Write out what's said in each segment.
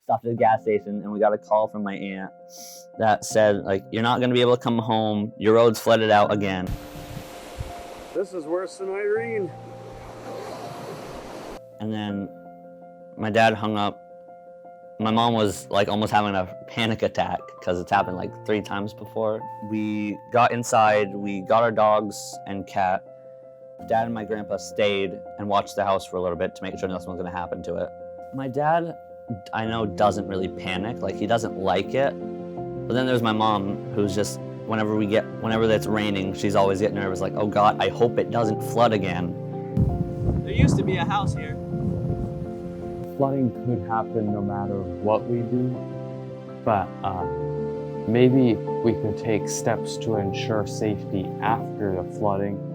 Stopped at the gas station and we got a call from my aunt that said, like, you're not going to be able to come home. Your road's flooded out again. This is worse than Irene. And then my dad hung up. My mom was like almost having a panic attack because it's happened like 3 times before. We got inside, we got our dogs and cat. Dad and my grandpa stayed and watched the house for a little bit to make sure nothing was going to happen to it. My dad, I know, doesn't really panic, like he doesn't like it. But then there's my mom, who's just, whenever it's raining, she's always getting nervous, like, oh God, I hope it doesn't flood again. There used to be a house here. Flooding could happen no matter what we do, but maybe we could take steps to ensure safety after the flooding.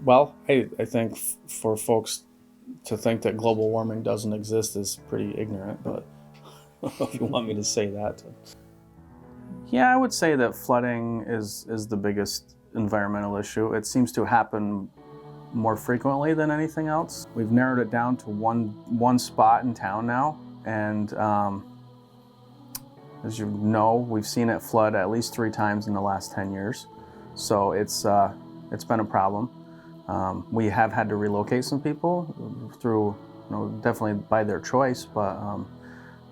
Well, I think for folks to think that global warming doesn't exist is pretty ignorant, but if you want me to say that. Yeah, I would say that flooding is the biggest environmental issue. It seems to happen more frequently than anything else. We've narrowed it down to one spot in town now, and as you know, we've seen it flood at least 3 times in the last 10 years. So it's been a problem. We have had to relocate some people through, definitely by their choice, but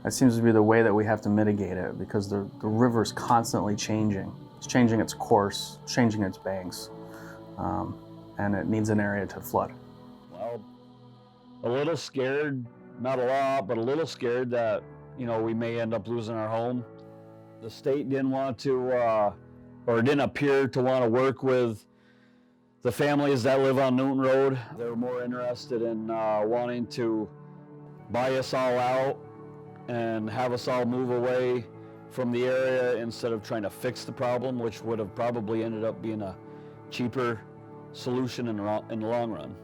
that seems to be the way that we have to mitigate it because the river's constantly changing. It's changing its course, changing its banks, and it needs an area to flood. Well, a little scared, not a lot, but a little scared that, we may end up losing our home. The state didn't want to, or didn't appear to want to work with the families that live on Newton Road. They were more interested in wanting to buy us all out and have us all move away from the area instead of trying to fix the problem, which would have probably ended up being a cheaper solution in the long run.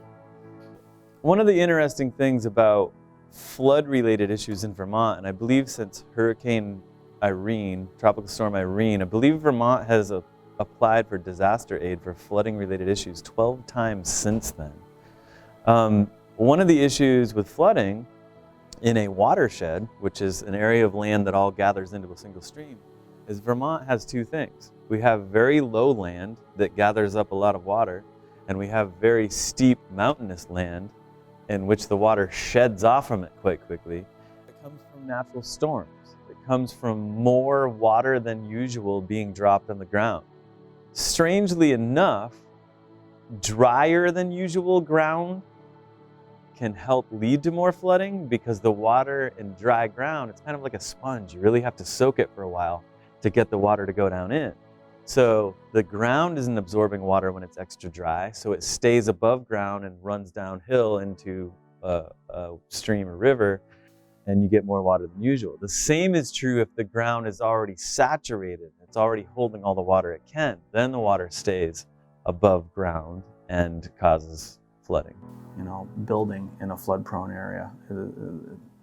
One of the interesting things about flood-related issues in Vermont, and I believe since Hurricane Irene, Tropical Storm Irene, I believe Vermont has applied for disaster aid for flooding-related issues 12 times since then. One of the issues with flooding in a watershed, which is an area of land that all gathers into a single stream, is Vermont has 2 things. We have very low land that gathers up a lot of water, and we have very steep mountainous land in which the water sheds off from it quite quickly. It comes from natural storms. It comes from more water than usual being dropped on the ground. Strangely enough, drier than usual ground can help lead to more flooding because the water in dry ground, it's kind of like a sponge. You really have to soak it for a while to get the water to go down in. So the ground isn't absorbing water when it's extra dry, so it stays above ground and runs downhill into a stream or river, and you get more water than usual. The same is true if the ground is already saturated. It's already holding all the water it can. Then the water stays above ground and causes flooding. Building in a flood-prone area.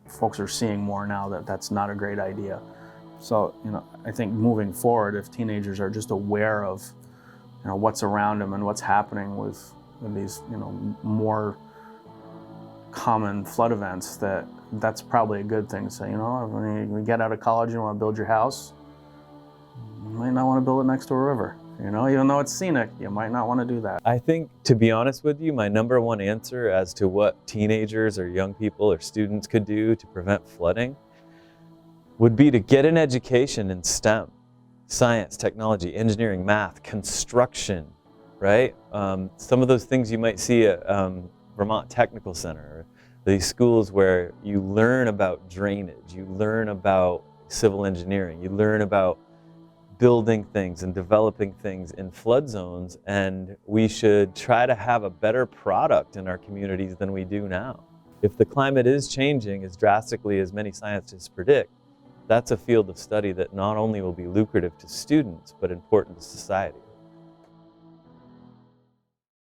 Folks are seeing more now that that's not a great idea. So, I think moving forward, if teenagers are just aware of, what's around them and what's happening with these, more common flood events, that's probably a good thing to say. When you get out of college and you want to build your house, you might not want to build it next to a river. Even though it's scenic, you might not want to do that. I think, to be honest with you, my #1 answer as to what teenagers or young people or students could do to prevent flooding would be to get an education in STEM, science, technology, engineering, math, construction, right? Some of those things you might see at Vermont Technical Center, or these schools where you learn about drainage, you learn about civil engineering, you learn about building things and developing things in flood zones, and we should try to have a better product in our communities than we do now. If the climate is changing as drastically as many scientists predict, that's a field of study that not only will be lucrative to students, but important to society.